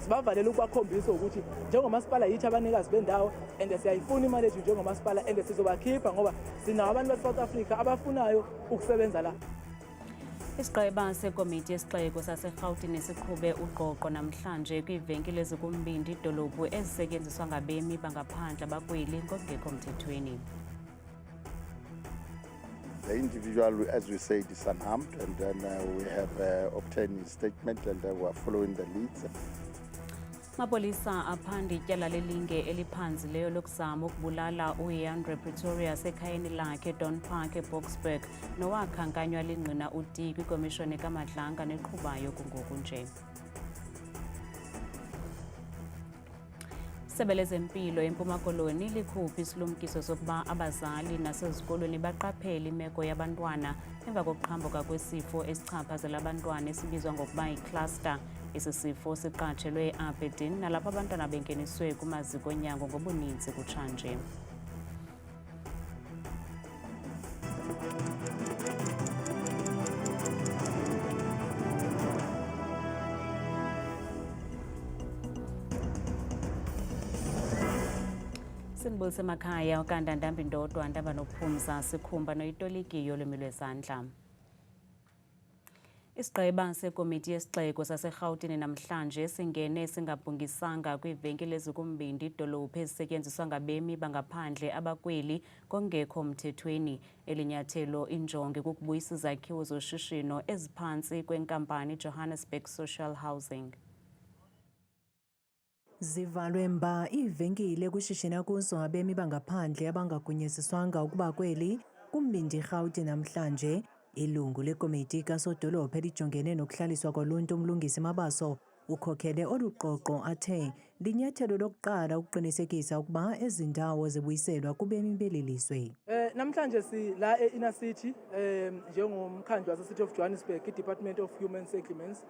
sibavalela ukubakhombisa ukuthi njengomasipala yithi abanikazi bendawo and siyayifuna imali yethu njengomasipala and sizobakhipha ngoba sinawo abantu base-South Africa abafunayo ukusebenza la. Isigqeba sekomiti yesixeko saseRhawutini siqhube uqoqo namhlanje kwiivenkile ezikumbindi idolophu ezisetyenziswa ngabemi bangaphandle abakweli ngokungekho mthethweni. The individual, as we said, is unharmed, and then we have obtained his statement, and we are following the leads. Mapolisa aphanda ityala lelinge eliphanzileyo lokuzama ukubulala uHenry Pretorius ekhayeni lakhe Don Park eBoksburg nowakhankanywa lingqina uT kwikomishoni kaMadlanga neqhubayo kungoku nje. Isebe lezempilo eMpuma Koloni likhupha isilumkiso sokuba abazali nasezikolweni baqaphele imeko yabantwana emva kokuqhambuka kwesifo esichaphazela abantwana esibizwa ngokuba yi-cluster. Esi sifo siqatshelwe eAberdeen nalapho abantwana bengeniswe kumaziko onyango ngobuninzi kutshanje. Sinibulise emakhaya uKanda Ndambi Ndodwa Ndaba noPhumza Sikhumba noyitolikiyo lwimi lwezandla. Isigqeba sekomiti yesixeko saseRhawutini namhlanje singene singabhungisanga kwiivenkile ezikumbindi idolophu ezisetyenziswa ngabemi bangaphandle abakweli ngokungekho mthethweni. Elinyathelo injonge kukubuyisa izakhiwo zoshishino eziphantsi kwenkampani Johannesburg Social Housing. Zivalwe mba iivenkile kwishishina kuzo abemi bangaphandle abangagunyaziswanga ukuba kweli kumbindi Rhawutini namhlanje. Ilungu lekomiti kasodolophu elijongene nokuhlaliswa koluntu umlungisi Mabaso ukhokhele oluqoqo athe linyathelo lokuqala ukuqinisekisa ukuba ezi ndawo zibuyiselwa kubemi beli lizwe. Namhlanje sila e-Inner City njengomkhandlu wase-City of Johannesburg i-Department of Human Settlements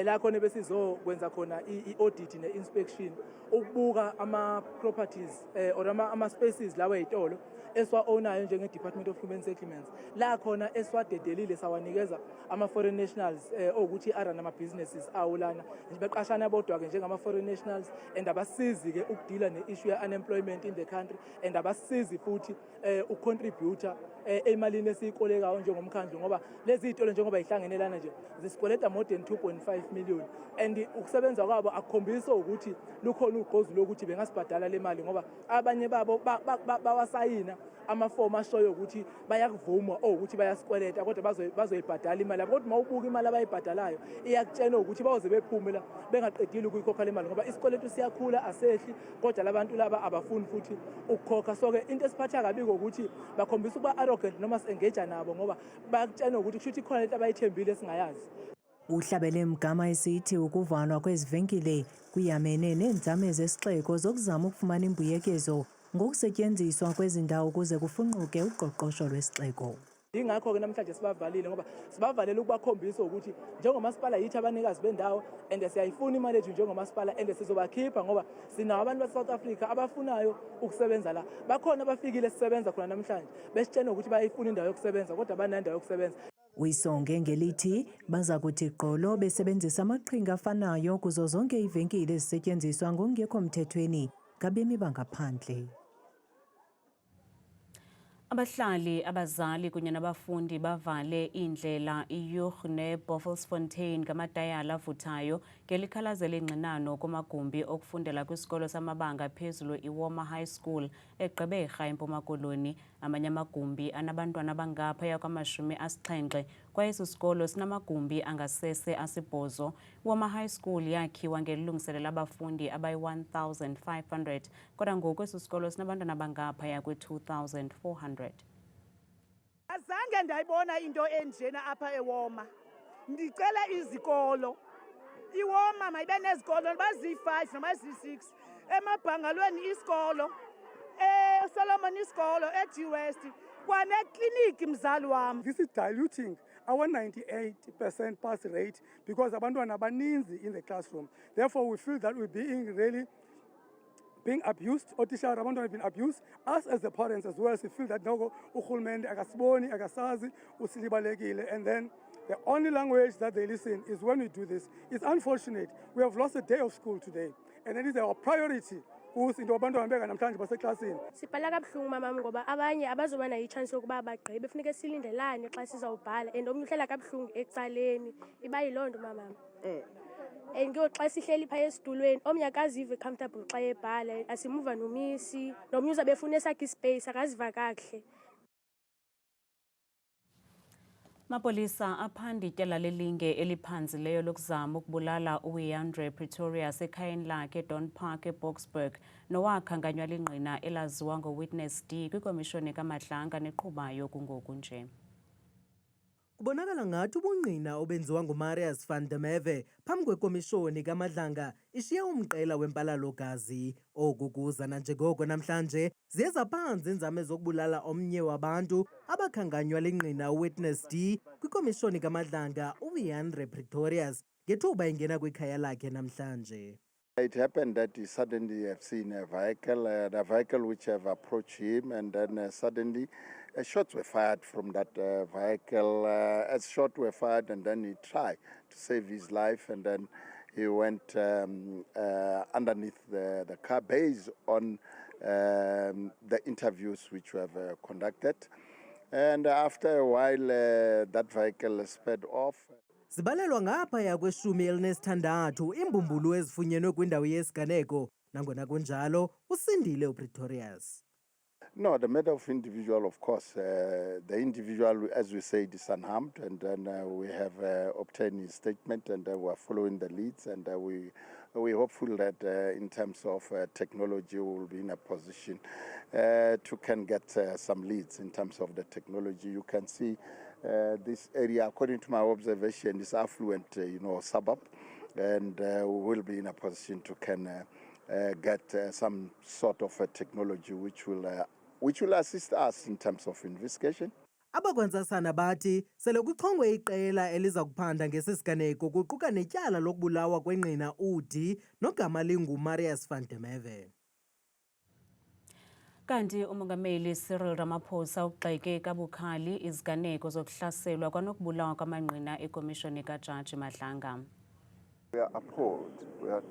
la khona besizokwenza khona i-audit ne-inspection ukubuka ama-properties or ama-spaces lawa ey'tolo esiwa-ownayo njenge-Department of Human Settlements la khona esiwadedelile sawanikeza ama-foreign nationals ukuthi ara nama-businesses awo lana beqashana bodwa-ke njengama-foreign nationals and abasizi-ke ukudila ne-issue ya-unemployment in the country and abasizi futhi ucontributor emalini esiyikolekayo njengomkhandlu ngoba lezi iy'tolo njengoba yihlangenelana nje zisikweleta more than 2.5 million and ukusebenza kwabo akukhombisa ukuthi lukhona ugqozi lokuthi bengasibhadala le mali ngoba abanye babo bawasayina amafomu ashoyo ukuthi bayakuvuma ukuthi bayasikweleta kodwa bazoyibhadala imali yabo kodwa mawubuka imali abayibhadalayo iyakutshena ukuthi bazoze bephume la bengaqedile ukuyikhokha le mali ngoba isikweletu siyakhula asehli kodwa labantu laba abafuni futhi ukukhokha. So-ke into esiphatha kabi ukuthi bakhombisa ukuba arrogant noma si-engage nabo ngoba bayakutshena ukuthi kusho ukuthi ikhona lento abayithembile esingayazi. Uhlabele Mgama esithi ukuvalwa kwezivenkile kuyamene neenzame zesixeko zokuzama ukufumana imbuyekezo ngokusetyenziswa kwezindawo ukuze kufunquke uqoqosho lwesixeko. Ingakho-ke namhlanje sibavalile ngoba sibavalele ukubakhombisa ukuthi njengomasipala yithi abanikazi bendawo and siyayifuna imali yethu njengomasipala and sizobakhipha ngoba sinawo abantu base-South Africa abafunayo ukusebenza la. Bakhona abafikile sisebenza khona namhlanje besitshena ukuthi bayifuna indawo yokusebenza kodwa banendawo yokusebenza. Uyisonge ngelithi baza kuthi qolo besebenzisa amaqhinga afanayo kuzo zonke iivenkile ezisetyenziswa ngokungekho mthethweni ngabemi bangaphandle. Abahlali, abazali kunye nabafundi bavale indlela iYuch neBoffelsfontein ngamatayala avuthayo ngelikhalazela ingxinano kumagumbi okufundela kwisikolo samabanga phezulu iWoma High School eGqeberha eMpuma Koloni. Amanye amagumbi anabantwana abangaphaya kwama-70 kwaye esi sikolo sinamagumbi angasese asibhozo. iWoma High School yakhiwa ngelilungiselela abafundi abayi-1,500 kodwa ngoku esi sikolo sinabantwana abangaphaya kwe-2,400. Azange ndayibona into enjena apha eWoma. Ndicela izikolo iWoma mayibe nezikolo bazi-5 noma bazi-6 emabhangalweni isikolo Solomon isikolo eG-West kwanekliniki mzali wami. This is diluting our 98% pass rate because abantwana abaninzi in the classroom. Therefore we feel that we're being abused. Otishara abantwana have been abused. Us as the parents as well, we feel that no urhulumente akasiboni akasazi usilibalekile and then The only language that they listen is when we do this. It's unfortunate. We have lost a day of school today, and it is our priority. Into abantwana beka namhlanje baseklasini. Sibhala kabuhlungu mamam ngoba abanye abazoba nayo i-chance yokuba bagqibe funeke silindelane xa sizawubhala and omnye uhlela kabuhlungu ecaleni iba yiloo nto mamam. And xa sihleli phaya esitulweni omnye akazive comfortable xa ebhala asimuva nomisi nomnye uzabe efuna esakhe ispace akaziva kakuhle. Mapolisa aphanda ityala lelinge eliphanzileyo lokuzama ukubulala uWeandre Pretorius ekhayeni lakhe eDon Park eBoksburg nowakhankanywa lingqina elaziwa ngoWitness D kwikomishoni kaMadlanga neqhubayo kungoku nje. Kubonakala ngathi ubungqina obenziwa nguMarius van der Merwe phambi kwekomishoni kaMadlanga ishiya umqela wempalalo-gazi. Oku kuza nanjengoko namhlanje ziye zaphansi iinzame zokubulala omnye wabantu abakhankanywa lingqina uWitness D kwikomishoni kaMadlanga uWeandre Pretorius ngethuba ingena kwikhaya lakhe namhlanje. It happened that he suddenly have seen a vehicle which have approached him, and then suddenly shots were fired from that vehicle. As shots were fired, and then he tried to save his life, and then he went underneath the car based on the interviews which we have conducted. And after a while, that vehicle sped off. Zibalelwa ngaphaya kwe-16 imbumbulu ezifunyenwe kwindawo yesiganeko nangona kunjalo usindile uPretorius. No, the matter of individual, of course, the individual, as we say, is unharmed, and then we have obtained his statement, and we are following the leads, and we're hopeful that in terms of technology, we will be in a position to can get some leads in terms of the technology. You can see this area, according to my observation, is affluent, suburb, and we will be in a position to can get some sort of a technology which will assist us in terms of investigation. Abakwantsasana bathi sele kuchongwe iqela eliza kuphanda ngesisiganeko kuquka netyala lokubulawa kwengqina uD nogama linguMarius van der Merwe. Kanti umongameli Cyril Ramaphosa ugxeke kabukhali iziganeko zokuhlaselwa kwanokubulawa kwamangqina ekomishoni kaJaji Madlanga. We are appalled. We are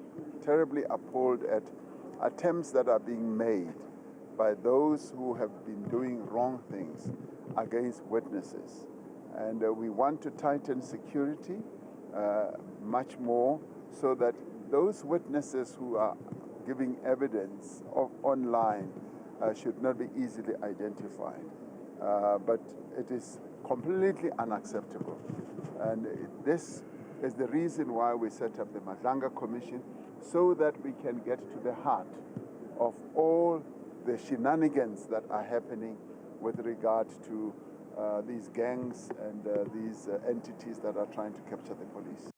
terribly appalled at attempts that are being made by those who have been doing wrong things against witnesses. And we want to tighten security much more so that those witnesses who are giving evidence online should not be easily identified. But it is completely unacceptable. And this is the reason why we set up the Madlanga Commission, so that we can get to the heart of all the shenanigans that are happening with regard to these gangs and these entities that are trying to capture the police.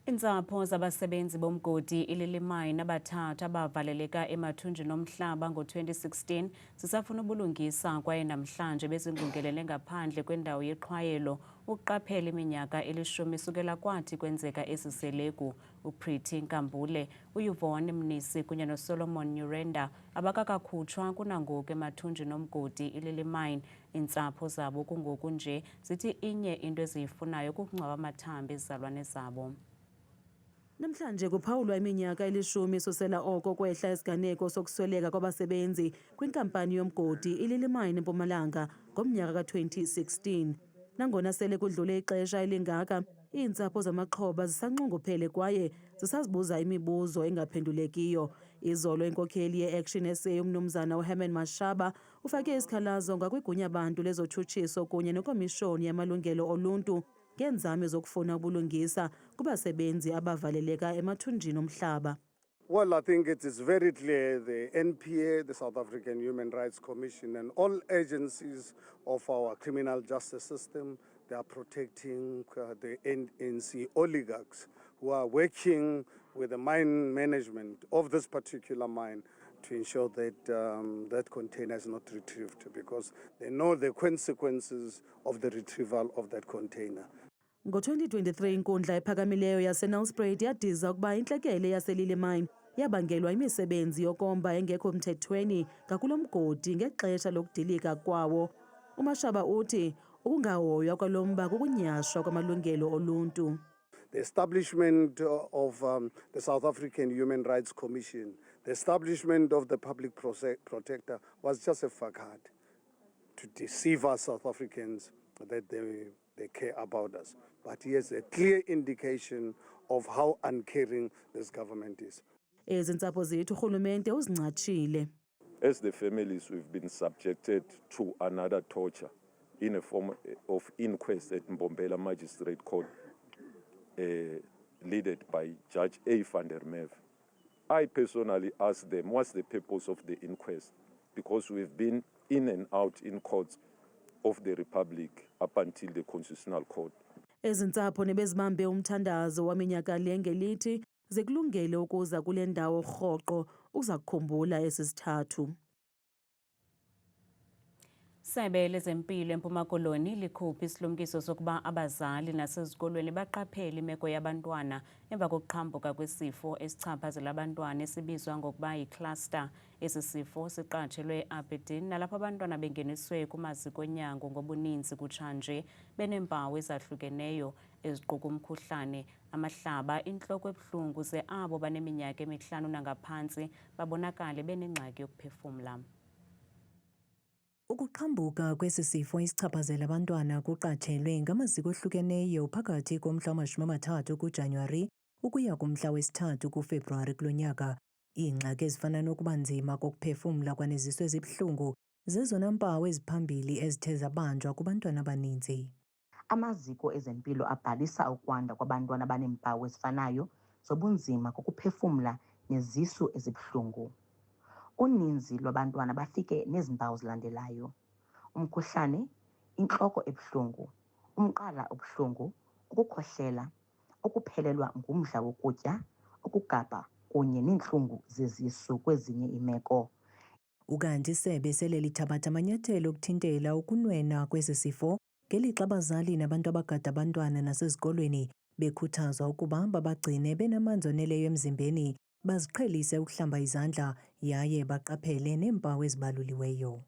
Iintsapho zabasebenzi bomgodi iLilliemine abathathu abavaleleka emathunjini omhlaba ngo-2016 zisafuna ubulungisa kwaye namhlanje bezingqungelele ngaphandle kwendawo yeqhwayelo ukuqaphela iminyaka 10 sukela kwathi kwenzeka esiselegu. uPriti Nkambule, uYvonne Mnisi kunye noSolomon Nyurenda abakakakhutshwa kunangoku emathunjini omgodi iLilliemine. Iintsapho zabo kungoku nje zithi inye into eziyifunayo kukungcwaba amathambo ezizalwane zabo. Namhlanje kuphawulwa iminyaka 10 susela oko kwehla isiganeko sokusweleka kwabasebenzi kwinkampani yomgodi iLilliemine eMpumalanga ngomnyaka ka-2016. Nangona sele kudlule ixesha elingaka, iintsapho zamaxhoba zisanxunguphele kwaye zisazibuza imibuzo engaphendulekiyo. Izolo inkokheli ye-Action SA umnumzana uHerman Mashaba ufake isikhalazo ngakwigunya bantu lezotshutshiso kunye nekomishoni yamalungelo oluntu ngeenzame zokufuna ubulungisa kubasebenzi abavaleleka emathunjini omhlaba. Well, I think it is very clear the NPA, the South African Human Rights Commission, and all agencies of our criminal justice system, they are protecting the NNC oligarchs who are working with the mine management of this particular mine to ensure that that container is not retrieved, because they know the consequences of the retrieval of that container. Ngo-2023 inkundla ephakamileyo yaseNelspruit yadiza ukuba intlekele yaseLilliemine yabangelwa imisebenzi yokomba engekho mthethweni ngakulo mgodi ngexesha lokudilika kwawo. uMashaba uthi ukungahoywa kwalo mba kukunyhashwa kwamalungelo oluntu. The establishment of the South African Human Rights Commission, the establishment of the Public Protector was just a facade to deceive us South Africans that they care about us. But here's a clear indication of how uncaring this government is. Ezintsapho zethu urhulumente uzincatshile. As the families, we've been subjected to another torture in a form of inquest at Mbombela Magistrate Court, led by Judge A. van der Merwe. I personally asked them, what's the purpose of the inquest? Because we've been in and out in courts of the Republic up until the Constitutional Court. Ezintsapho nebezibambe umthandazo waminyaka le ngelithi zekulungele ukuza kule ndawo rhoqo uza kukhumbula esi sithathu. Isebe lezempilo eMpuma Koloni likhupha isilumkiso sokuba abazali nasezikolweni baqaphele imeko yabantwana emva kokuqhambuka kwesifo esichaphazela abantwana esibizwa ngokuba yi-cluster. Esi sifo siqatshelwe e-Aberdeen nalapho abantwana bengeniswe kumaziko onyango ngobuninzi kutshanje beneempawu ezahlukeneyo eziquka umkhuhlane, amahlaba, intloko ebuhlungu ze abo baneminyaka emihlanu nangaphantsi babonakale benengxaki yokuphefumla. Ukuqhambuka kwesi sifo isichaphazela abantwana kuqatshelwe ngamaziko ohlukeneyo phakathi komhla wama-30 kuJanuwari ukuya kumhla wesi-3 kuFebruwari kulo nyaka. Iingxaki ezifana nokuba nzima kokuphefumla kwaneziso ezibuhlungu zezona mpawu eziphambili ezithe zabanjwa kubantwana abaninzi. Amaziko ezempilo abhalisa ukwanda kwabantwana abaneempawu ezifanayo zobunzima kokuphefumla nezisu ezibuhlungu. Uninzi lwabantwana bafike nezi mpawu zilandelayo: umkhuhlane, intloko ebuhlungu, umqala obuhlungu, ukukhohlela, ukuphelelwa ngumdla wokutya, ukugabha kunye neentlungu zezisu kwezinye iimeko. Ukanti isebe sele lithabatha amanyathelo okuthintela ukunwenwa kwesi sifo ngelixa abazali nabantu abagada abantwana nasezikolweni bekhuthazwa ukuba babagcine benamanzi oneleyo emzimbeni, baziqhelise ukuhlamba izandla yaye baqaphele neempawu ezibaluliweyo.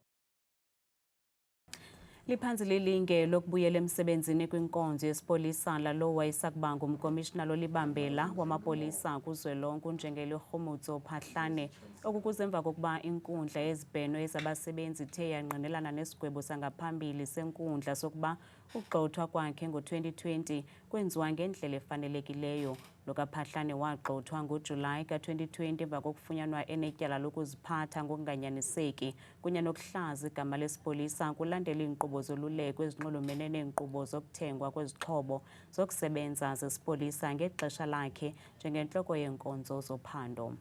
Liphantsi lilinge lokubuyela emsebenzini kwinkonzo yesipolisa lalo wayesakuba ngumkomishina lolibambela wamapolisa kuzwelonke uNjengele Rhumutso Phahlane, okukuze emva kokuba inkundla yezibheno ezabasebenzi ithe yangqinelana nesigwebo sangaphambili senkundla sokuba ukugxothwa kwakhe ngo-2020 kwenziwa ngendlela efanelekileyo. Lo kaPhahlane wagxothwa ngoJulayi ka-2020 emva kokufunyanwa enetyala lokuziphatha ngokunganyaniseki kunye nokuhlaza igama lesipolisa kulandela iinkqubo zoluleko ezinxulumene neenkqubo zokuthengwa kwezixhobo zokusebenza zesipolisa ngexesha lakhe njengentloko yeenkonzo zophando.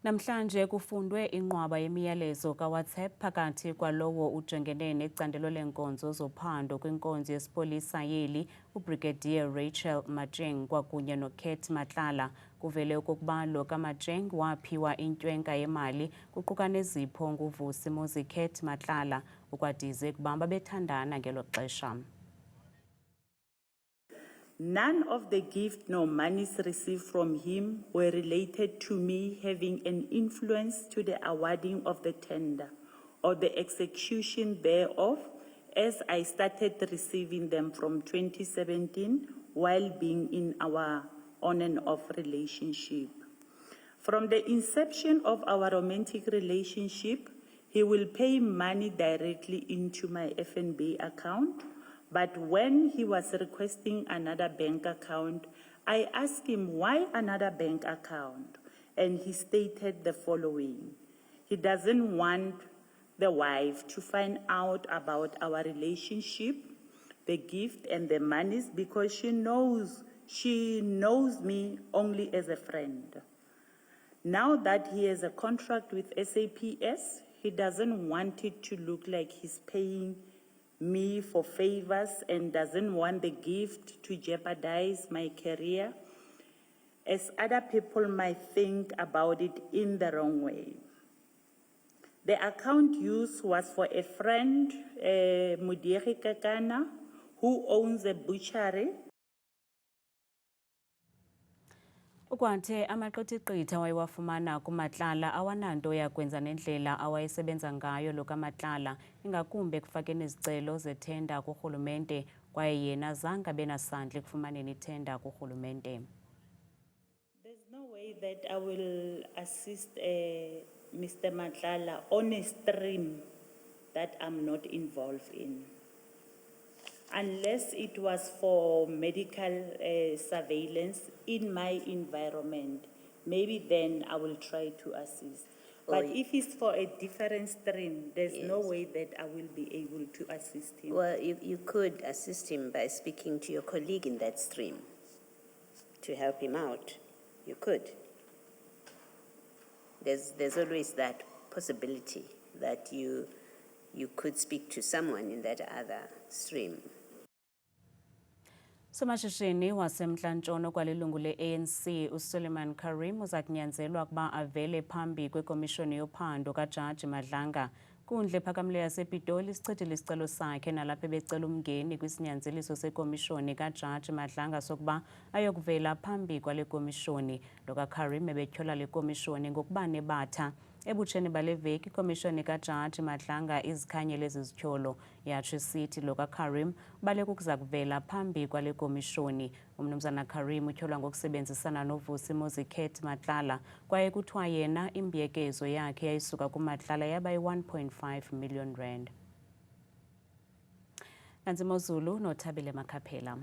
Namhlanje kufundwe inqwaba yemiyalezo kaWhatsApp phakathi kwalowo ujongene necandelo leenkonzo zophando kwinkonzo yesipolisa yeli uBrigadier Rachel Macheng kwakunye noKate Matlala. Kuvele okokuba lo kaMacheng waphiwa intwenka yemali kuquka nezipho nguVusi Muzi Kate Matlala ukwadize ukuba babethandana ngelo xesha. None of the gift nor monies received from him were related to me having an influence to the awarding of the tender or the execution thereof, as I started receiving them from 2017 while being in our on and off relationship. From the inception of our romantic relationship, he will pay money directly into my FNB account. But when he was requesting another bank account, I asked him why another bank account, and he stated the following: he doesn't want the wife to find out about our relationship, the gift and the monies, because she knows me only as a friend. Now that he has a contract with SAPS, he doesn't want it to look like he's paying me for favors and doesn't want the gift to jeopardize my career, as other people might think about it in the wrong way. The account used was for a friend, Mudieri Kakana, who owns a butchery. Ukwanthe amaqithiqitha awayewafumana kumatlala awananto yakwenza nendlela awayesebenza ngayo lo kaMatlala, ingakumbi ekufakeni izicelo zethenda kurhulumente, kwaye yena zange abe nasandla ekufumaneni ithenda kurhulumente. There's no way that I will assist Mr. Matlala on a stream that I'm not involved in. Unless it was for medical surveillance in my environment, maybe then I will try to assist. But if it's for a different stream, there's no way that I will be able to assist him. Well, you could assist him by speaking to your colleague in that stream to help him out. You could. There's always that possibility that you could speak to someone in that other stream. Somashishini wasemntla-ntshona kwalilungu le-ANC uSuleiman Karim uza kunyanzelwa ukuba avele phambi kwekomishoni yophando kaJaji Madlanga. Kundla ephakamileyo yasePitoli isichithile isicelo sakhe nalapho ebecela umngeni kwisinyanzeliso sekomishoni kaJaji Madlanga sokuba ayokuvela phambi kwale komishoni. Lo kaKarim ebetyhola le komishoni ngokuba nebatha. Ebutsheni bale veki ikomishoni kaJaji Madlanga izikhanyele ezizityholo yatsho isithi lo kaKarim baleka ukuza kuvela phambi kwale komishoni. Umnumzana Karim utyholwa ngokusebenzisana noVusi Mozikhet Matlala, kwaye kuthiwa yena imbuyekezo yakhe yayisuka kuMatlala yaba yi-1.5 million rand. Nansi imozulu noThabile Makhaphela.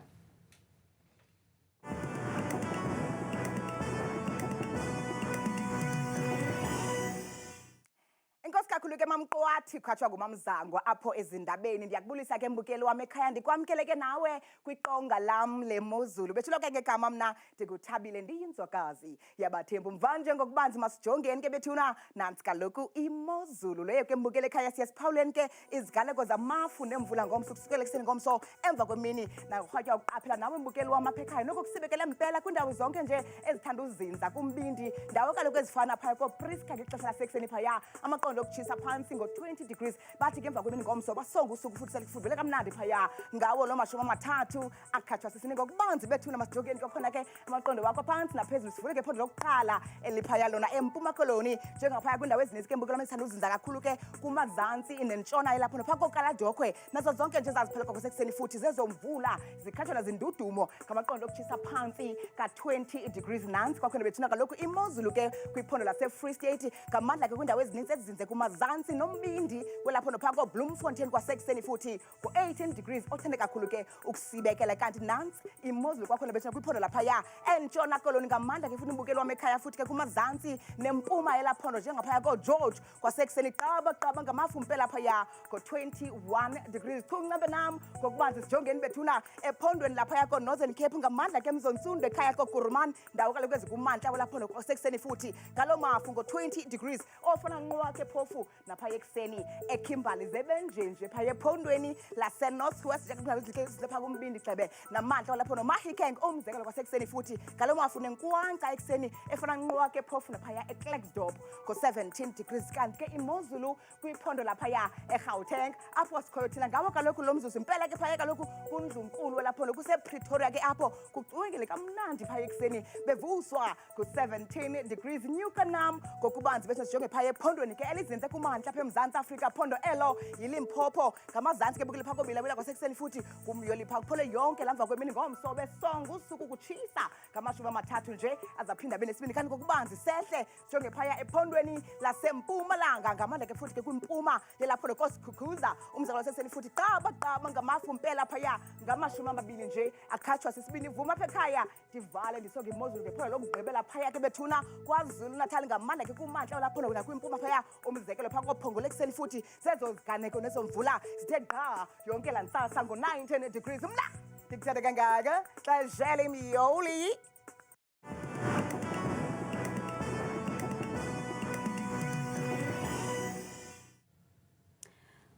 Inkosi kakhulu ke mamqwathi khatshwa ngumamzangwa apho ezindabeni. Ndiyakubulisa ke mbukeli wami ekhaya, ndikwamkeleke nawe kwiqonga lam lemozulu. Bethulo ke ngegama mna ndikuThabile, ndiyinzwakazi yabathembu. Mvanje ngokubanzi masijongeni ke bethuna nantsi kaloku imozulu. Leyo ke mbukeli ekhaya siyasiphawuleni ke iziganeko zamafu nemvula ngomso kusukela ekuseni ngomso emva kwemini. Narhatywa uqaphela nawe mbukeli wami apha ekhaya nokusibekele mpela kwindawo zonke nje ezithanda uzinza kumbindi. Ndawo kaloku ezifana phaya koPriska ngexesha lasekuseni phaya amaqondo okutshisa phansi ngo-20 degrees. Bathi ke emva kwemini ngomso basonga usuku futhi selifudvele kamnandi phaya ngawo lo mashumi 3 akhatshwa sisini ngokubanzi bethuna masijongeni kokhona ke amaqondo wakho phansi naphezulu. Sivule ke iphondo lokuqala eliphaya lona empuma koloni njengaphaya kwindawo ezininzi ke mbukelo ezithanda uzinza kakhulu ke kumazantsi nentshona elapho nophaa koKaladokhwe nazo zonke nje zaziphela kwakusekuseni futhi zezomvula zikhatshwa zindudumo ngamaqondo okutshisa phansi ka-20 degrees. Nantsi kwakhona bethuna kaloku imozulu ke kwiphondo lase-Free State ngamandla ke kwindawo ezininzi ezizinze kumazantsi nombindi kwelapho nophaa koBloemfontein kwasekuseni futhi ku-18 degrees othande kakhulu ke ukusibekela. Kanti nantsi imozulu kwakhona bethuna kwiphondo laphaya entshona koloni ngamandla ke futhi imbukeli wami ekhaya futhi ke kumazantsi nempuma elaphondo njengaphaya koGeorge kwasekuseni qaba ngamafu mpela phaya ko-21 degrees. Chuncabe nam ngokubanzi sijongeni bethuna ephondweni laphaya koNorthern Cape ngamandla ke mzontsundu ekhaya koKuruman ndawo kaloku ezikumantla kwelaphondo kwasekuseni futhi ngalo mafu ngo-20 degrees. Ofana nqwa ke phofu naphaya ekuseni eKimberley zebenjenje phaya ephondweni lase-North West zilapha kumbindi gxebe namantla walapho noMahikeng umzekelo kwasekuseni futhi ngalo mafu nenkwanka ekuseni efana nqwa ke phofu naphaya eKlerksdorp ngo-17 degrees. Kanti ke imozulu kwiphondo laphaya eGauteng apho sikhoyo thina ngawo kaloku lo mzuzu impela ke phaya kaloku kundlunkulu welaphondo kusePretoria ke apho kucwingile kamnandi phaya ekuseni bevuswa ku-17 degrees. Nyuka nam ngokubanzi bese sijonge phaya ephondweni ke elizinze kumantla apha eMzantsi Afrika. Phondo elo yiLimpopo ngamazantsi ke bukele phaa koBilawila kwasekuseni futhi kumyoli phaa kuphole yonke lamva kwemini ngomso besonga usuku kutshisa ngama-30 nje azaphinda abe nesibini. Kanti ngokubanzi sehle sijonge phaya ephondweni laseMpumalanga ngamandla ke futhi ke kwimpuma yelaphondo koSikhukhuza umzekelo seseni futhi qaba ngamafu mpela phaya ngama-20 nje akhatshwa sisibini. Vuma apha ekhaya ndivale ndisonge imozulu ngephondo lokugqibela phaya ke bethuna KwaZulu Natal ngamandla ke kumantla olaphondo nakwimpuma phaya umzekelo phaa koPhongolo ekuseni futhi zezo ziganeko nezomvula zithe gqa yonke laa ntsasa ngo-19 degrees. Mna ndikuthanda kangaka xa jele imiyoli.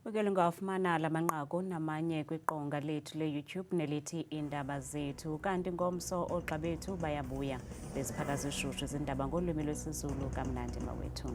Ukele ungawafumana la manqaku namanye kwiqonga lethu le-YouTube nelithi Iindaba Zethu. Kanti ngomso oogxa bethu bayabuya beziphaka zishushu zindaba ngolwimi lwesiZulu kamnandi mawethu.